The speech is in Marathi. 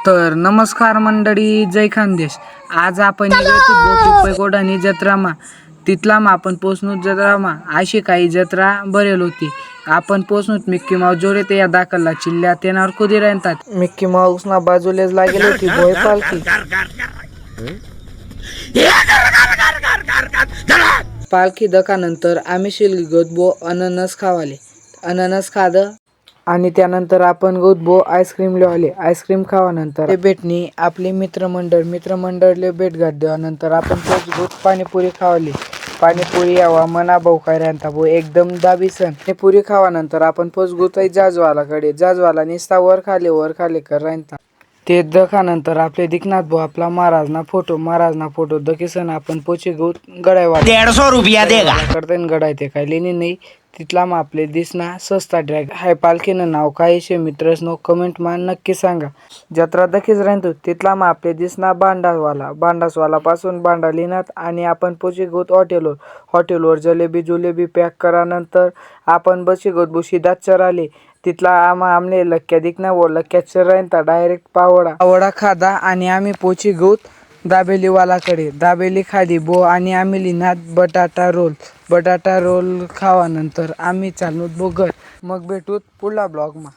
तर नमस्कार मंडळी, जय खानदेश. आज आपण पैकोडानी जत्रामा तिथलामा आपण पोचणूत जत्रामा अशी काही जत्रा भरेल होती. आपण पोचणूत मिक्की माऊस जोडे ते या दाखलला चिल्ल्या तेनावर कुदी राहतात. मिक्की माऊस ना बाजूलेच लागेल होती भोय पालखी. पालखी दकानंतर आम्ही शिलगी गोदबो अननस खावाले. अननस खाद आणि त्यानंतर आपण गोदबो आईस्क्रीम लिवाले. आईस्क्रीम खावानंतर भेटणी आपली मित्रमंडळले भेट घात देवानंतर आपण पोचगोत पाणीपुरी खावाली. पाणीपुरी यावा मना भाऊ काय राहता भाऊ एकदम दाबीसन. पाणीपुरी खावानंतर आपण पोचगोत जाजवालाकडे. जाजवाला निस्ता वर खाले कर राहता. ते दखानंतर आपले दिखनाथ भाऊ आपला महाराजना फोटो दकीसन आपण पोचे गोत गडायवाला. 150 रुपया देगा करताना गडाय ते काय लेनी नाही. तिथला मग आपले दिसना सस्ता ड्रॅग हाय पालखीनं नाव काय शे मित्रसनो कमेंट मान नक्की सांगा. जत्रा दखीच राहतो तिथला मग आपले दिसना बांडासवाला पासून बांडा लिहिनात आणि आपण पोची गोत हॉटेलवर जलेबी पॅक करानंतर आपण बशी गोत बुशीदात चराले. तिथला आमले लक्क्या दिखना व लक्क्या चरायता डायरेक्ट पावडा खादा आणि आम्ही पोची गोत दाबेलीवालाकडे. दाबेली खादी बो आणि आम्ही लिहिनात बटाटा रोल खावानंतर आम्ही चाललो बोगर. मग भेटूत पुढला ब्लॉगमा.